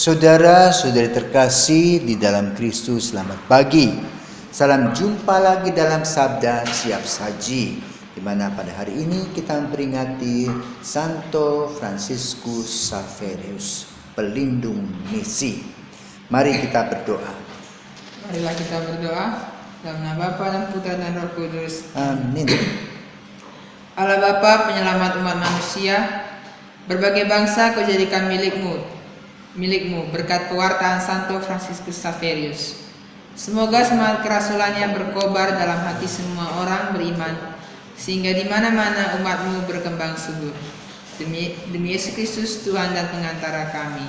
Saudara-saudari terkasih di dalam Kristus, selamat pagi. Salam jumpa lagi dalam Sabda Siap Saji, di mana pada hari ini kita memperingati Santo Fransiskus Xaverius, pelindung misi. Mari kita berdoa. Marilah kita berdoa. Dalam nama Bapa dan Putra dan Roh Kudus. Amin. Allah Bapa, penyelamat umat manusia, berbagai bangsa Kau jadikan milikmu berkat pewartaan Santo Fransiskus Xaverius. Semoga semangat kerasulannya berkobar dalam hati semua orang beriman, sehingga di mana-mana umatmu berkembang subur. Demi Yesus Kristus, Tuhan dan pengantara kami.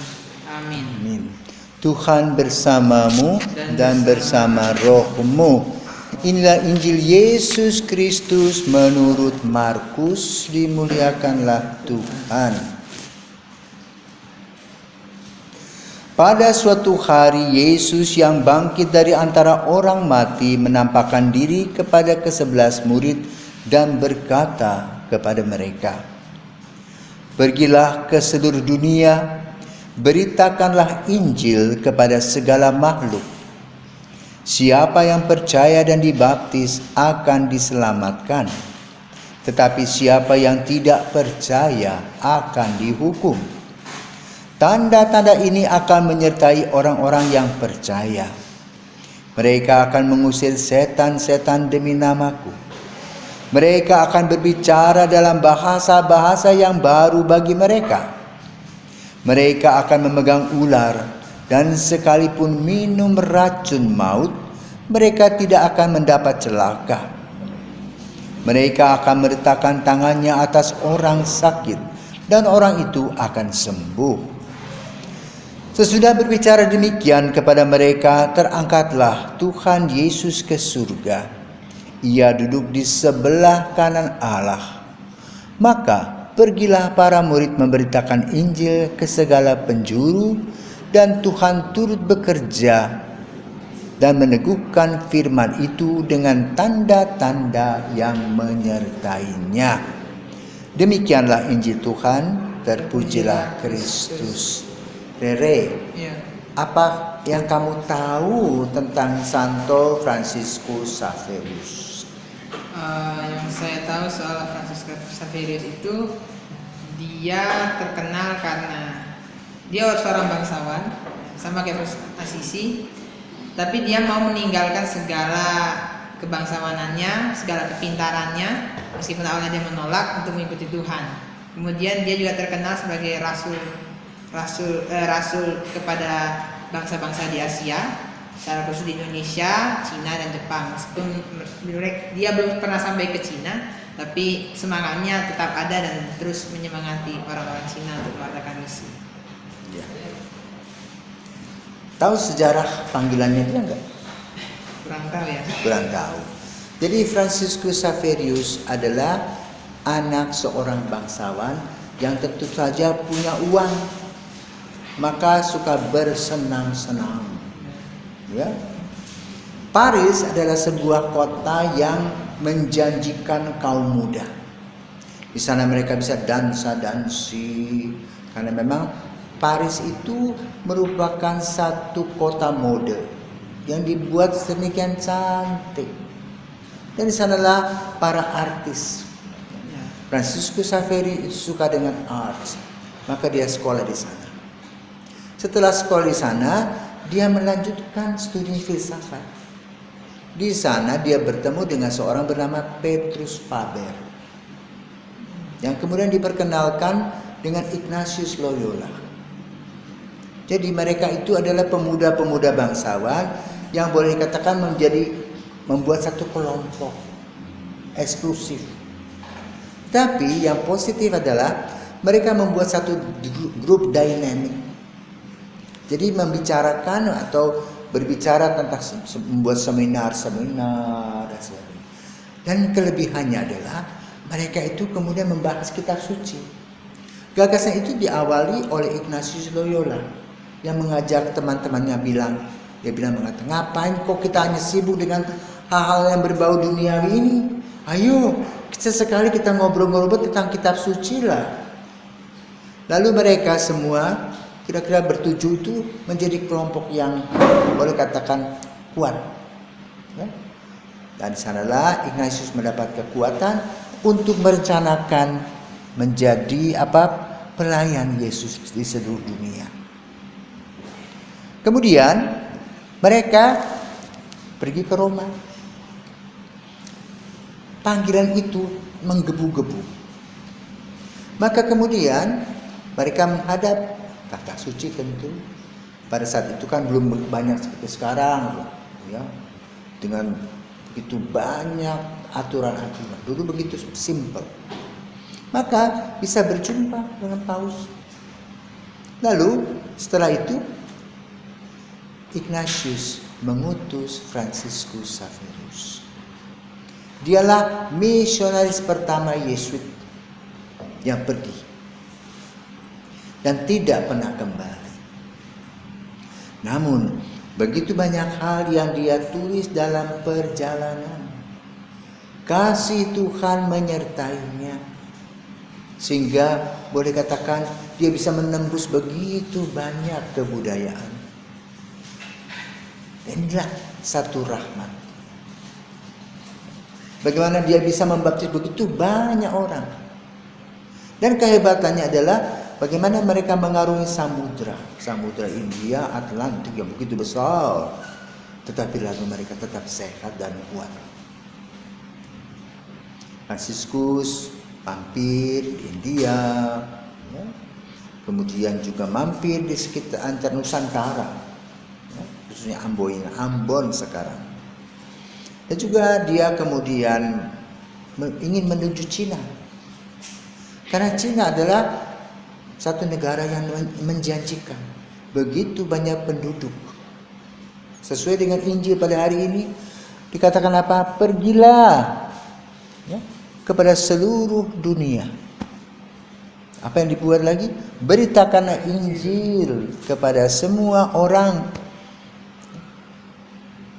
Amin. Amin. Tuhan bersamamu dan bersama rohmu. Inilah Injil Yesus Kristus menurut Markus. Dimuliakanlah Tuhan. Pada suatu hari, Yesus yang bangkit dari antara orang mati menampakkan diri kepada ke-11 murid dan berkata kepada mereka, "Pergilah ke seluruh dunia, beritakanlah Injil kepada segala makhluk. Siapa yang percaya dan dibaptis akan diselamatkan, tetapi siapa yang tidak percaya akan dihukum. Tanda-tanda ini akan menyertai orang-orang yang percaya. Mereka akan mengusir setan-setan demi namaku. Mereka akan berbicara dalam bahasa-bahasa yang baru bagi mereka. Mereka akan memegang ular, dan sekalipun minum racun maut, mereka tidak akan mendapat celaka. Mereka akan meletakkan tangannya atas orang sakit, dan orang itu akan sembuh." Sesudah berbicara demikian kepada mereka, terangkatlah Tuhan Yesus ke surga. Ia duduk di sebelah kanan Allah. Maka pergilah para murid memberitakan Injil ke segala penjuru, dan Tuhan turut bekerja dan meneguhkan firman itu dengan tanda-tanda yang menyertainya. Demikianlah Injil Tuhan. Terpujilah Kristus. Rere, Ya. apa yang kamu tahu tentang Santo Fransiskus Xaverius? Yang saya tahu soal Fransiskus Xaverius itu, dia terkenal karena dia seorang bangsawan, sama kayak Assisi, tapi dia mau meninggalkan segala kebangsawanannya, segala kepintarannya, meskipun awalnya dia menolak untuk mengikuti Tuhan. Kemudian dia juga terkenal sebagai rasul kepada bangsa-bangsa di Asia, secara khusus di Indonesia, Cina dan Jepang. Meskipun dia belum pernah sampai ke Cina, tapi semangatnya tetap ada dan terus menyemangati orang-orang Cina untuk melakukan misi. Ya. Tahu sejarah panggilannya dia enggak? Kurang tahu ya. Kurang tahu. Jadi Fransiskus Xaverius adalah anak seorang bangsawan yang tentu saja punya uang, maka suka bersenang-senang. Ya. Paris adalah sebuah kota yang menjanjikan kaum muda. Di sana mereka bisa dansa-dansi, karena memang Paris itu merupakan satu kota mode yang dibuat sedemikian cantik. Dan di sanalah para artis. Fransiskus Xaverius suka dengan art, maka dia sekolah di sana. Setelah sekolah di sana, dia melanjutkan studi filsafat. Di sana dia bertemu dengan seorang bernama Petrus Faber, yang kemudian diperkenalkan dengan Ignatius Loyola. Jadi mereka itu adalah pemuda-pemuda bangsawan yang boleh dikatakan membuat satu kelompok eksklusif. Tapi yang positif adalah mereka membuat satu grup dynamic. Jadi membicarakan atau berbicara tentang membuat seminar dan sebagainya. Dan kelebihannya adalah mereka itu kemudian membahas kitab suci. Gagasan itu diawali oleh Ignatius Loyola yang mengajak teman-temannya dia bilang mengatakan, ngapain kok kita hanya sibuk dengan hal-hal yang berbau duniawi ini? Ayo, sesekali kita ngobrol-ngobrol tentang kitab suci lah. Lalu mereka semua kira-kira bertujuh itu menjadi kelompok yang boleh katakan kuat. Ya. Dan di sanalah Ignatius mendapat kekuatan untuk merencanakan menjadi pelayan Yesus di seluruh dunia. Kemudian mereka pergi ke Roma. Panggilan itu menggebu-gebu. Maka kemudian mereka menghadap kata suci tentu. Pada saat itu kan belum banyak seperti sekarang, ya, dengan begitu banyak aturan-aturan. Dulu begitu simple. Maka bisa berjumpa dengan Paus. Lalu setelah itu Ignatius mengutus Franciscus Xaverius. Dialah misionaris pertama Yesuit yang pergi dan tidak pernah kembali. Namun begitu banyak hal yang dia tulis dalam perjalanan. Kasih Tuhan menyertainya, sehingga boleh katakan dia bisa menembus begitu banyak kebudayaan. Inilah satu rahmat. Bagaimana dia bisa membaptis begitu banyak orang. Dan kehebatannya adalah bagaimana mereka mengarungi samudra. Samudra India, Atlantik yang begitu besar. Tetapi lalu mereka tetap sehat dan kuat. Franciscus mampir di India, ya. Kemudian juga mampir di sekitar Nusantara, ya. Khususnya Ambon sekarang. Dan juga dia kemudian ingin menuju Cina. Karena Cina adalah satu negara yang menjanjikan. Begitu banyak penduduk. Sesuai dengan Injil pada hari ini, dikatakan apa? Pergilah, ya, kepada seluruh dunia. Apa yang dibuat lagi? Beritakanlah Injil kepada semua orang.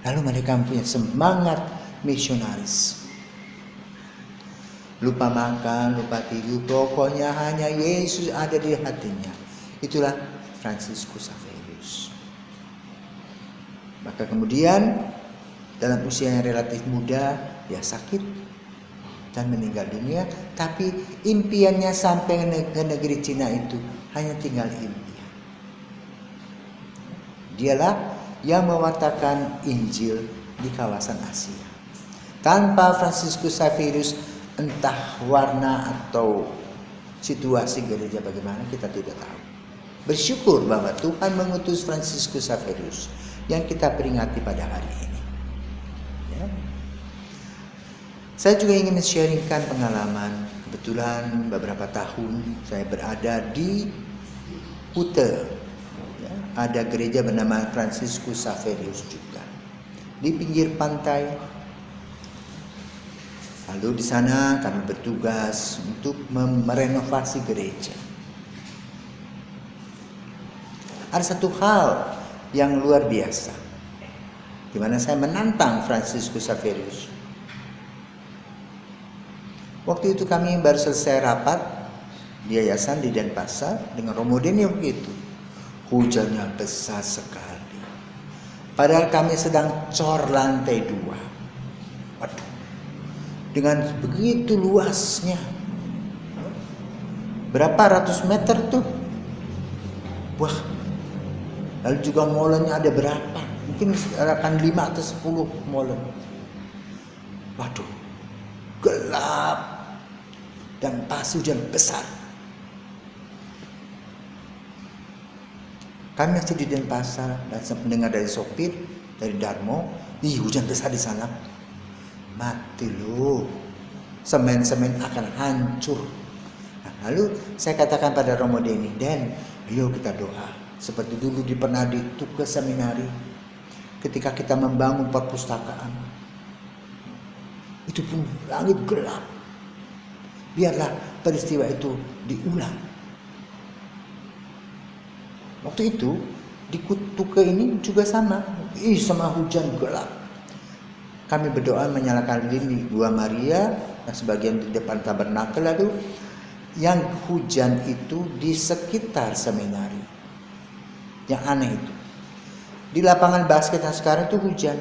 Lalu mereka punya semangat misionaris. Lupa makan, lupa tidur, pokoknya hanya Yesus ada di hatinya. Itulah Franciscus Xaverius. Maka kemudian dalam usia yang relatif muda dia sakit dan meninggal dunia. Tapi impiannya sampai ke negeri Cina itu hanya tinggal impian. Dialah yang mewartakan Injil di kawasan Asia. Tanpa Franciscus Xaverius, entah warna atau situasi gereja bagaimana kita tidak tahu. Bersyukur bahwa Tuhan mengutus Franciscus Xaverius yang kita peringati pada hari ini. Ya. Saya juga ingin sharingkan pengalaman. Kebetulan beberapa tahun saya berada di Ute. Ya, ada gereja bernama Franciscus Xaverius juga di pinggir pantai. Lalu di sana kami bertugas untuk merenovasi gereja. Ada satu hal yang luar biasa, di mana saya menantang Franciscus Xaverius. Waktu itu kami baru selesai rapat di yayasan di Denpasar dengan Romo Deni begitu. Hujannya besar sekali. Padahal kami sedang cor lantai 2. Waduh. Dengan begitu luasnya. Berapa ratus meter tuh? Wah. Lalu juga molennya ada berapa? Mungkin akan 5 atau 10 molen. Waduh. Gelap. Dan pas hujan besar. Kami masih di Denpasar dan mendengar dari sopir, dari Darmo, hujan besar di sana. Mati loh, semen-semen akan hancur. Nah, lalu saya katakan pada Romo Deni, Den, ayo kita doa. Seperti dulu pernah di Tuke Seminari, ketika kita membangun perpustakaan. Itu pun langit gelap. Biarlah peristiwa itu diulang. Waktu itu di Tuke ini juga sama, sama hujan gelap. Kami berdoa menyalakan lilin 2 Maria, dan sebagian di depan tabernakel. Lalu yang hujan itu di sekitar seminari. Yang aneh itu. Di lapangan basket yang sekarang itu hujan.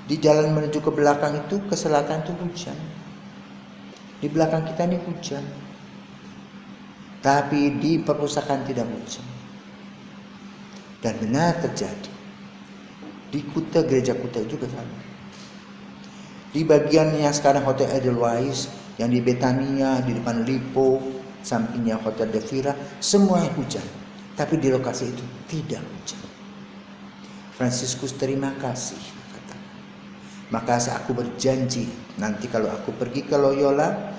Di jalan menuju ke belakang itu, ke selatan itu hujan. Di belakang kita ini hujan. Tapi di perpustakaan tidak hujan. Dan benar terjadi. Di Kuta, gereja Kuta juga sama. Di bagian yang sekarang Hotel Edelweiss, yang di Betania, di depan Lipo, sampingnya Hotel De Vira, semua hujan. Tapi di lokasi itu tidak hujan. Fransiskus terima kasih. Kata. Maka aku berjanji, nanti kalau aku pergi ke Loyola,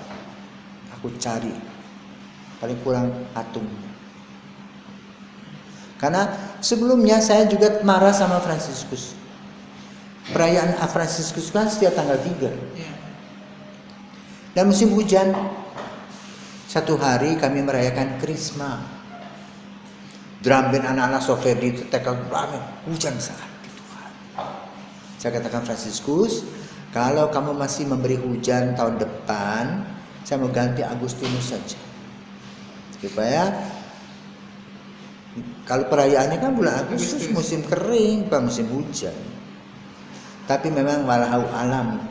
aku cari paling kurang patungnya. Karena sebelumnya saya juga marah sama Fransiskus. Perayaan Fransiskus kan setiap tanggal 3. Dan musim hujan, satu hari kami merayakan Krisma. Drum band anak-anak Soferdi itu tekel banget, hujan saat itu. Saya katakan, Fransiskus, kalau kamu masih memberi hujan tahun depan, saya mau ganti Agustinus saja. Supaya kalau perayaannya kan bulan Agustus, musim kering, bukan musim hujan. Tapi memang walau alam.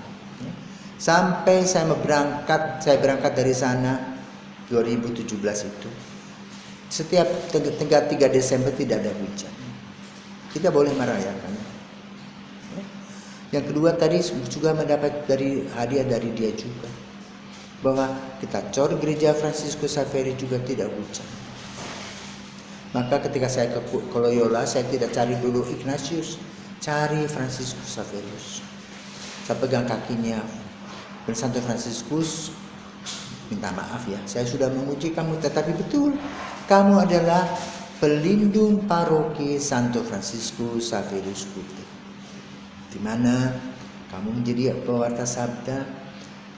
Sampai saya berangkat dari sana 2017 itu. Setiap tanggal 3 Desember tidak ada hujan. Kita boleh merayakan. Yang kedua tadi juga mendapat hadiah dari dia juga. Bahwa kita cor gereja Fransiskus Xaveri juga tidak hujan. Maka ketika saya ke Loyola, saya tidak cari dulu Ignatius. Cari Fransiskus Xaverius. Saya pegang kakinya. Dan Santo Fransiskus minta maaf ya, saya sudah memuji kamu, tetapi betul kamu adalah pelindung paroki Santo Fransiskus Xaverius Kuta, di mana kamu menjadi pewarta sabda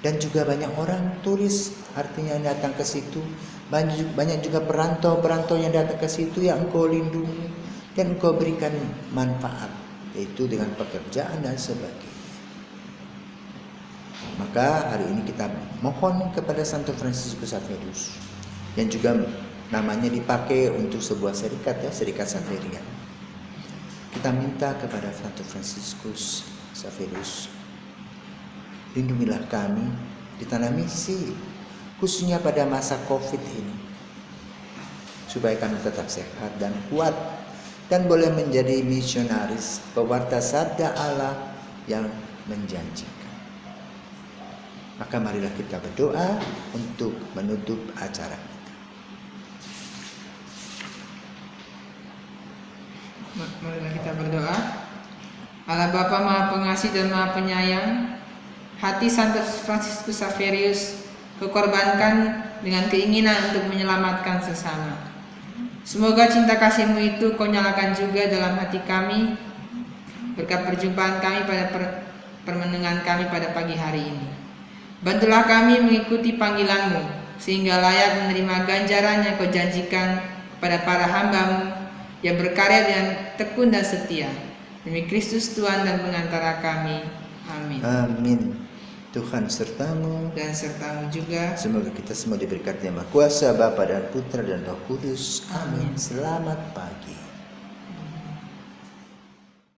dan juga banyak orang turis artinya yang datang ke situ, banyak juga perantau yang datang ke situ yang engkau lindungi dan engkau berikan manfaat, yaitu dengan pekerjaan dan sebagainya. Maka hari ini kita mohon kepada Santo Fransiskus Xaverius yang juga namanya dipakai untuk sebuah serikat ya, serikat Xaverian. Kita minta kepada Santo Fransiskus Xaverius, lindungilah kami di tanah misi, khususnya pada masa Covid ini, supaya kami tetap sehat dan kuat dan boleh menjadi misionaris, pewarta sabda Allah yang menjanjikan. Maka marilah kita berdoa untuk menutup acara kita. Marilah kita berdoa. Allah Bapa Maha Pengasih dan Maha Penyayang, hati Santo Fransiskus Xaverius Kau dengan keinginan untuk menyelamatkan sesama. Semoga cinta kasih-Mu itu Kau nyalakan juga dalam hati kami berkat perjumpaan kami pada permenungan kami pada pagi hari ini. Bantulah kami mengikuti panggilan-Mu sehingga layak menerima ganjaran yang Kau janjikan kepada para hamba-Mu yang berkarya dengan tekun dan setia. Demi Kristus Tuhan dan pengantara kami. Amin. Amin. Tuhan sertamu Dan sertamu juga. Semoga kita semua diberikan Maha Kuasa, Bapa dan Putra dan Roh Kudus. Amin. Selamat pagi.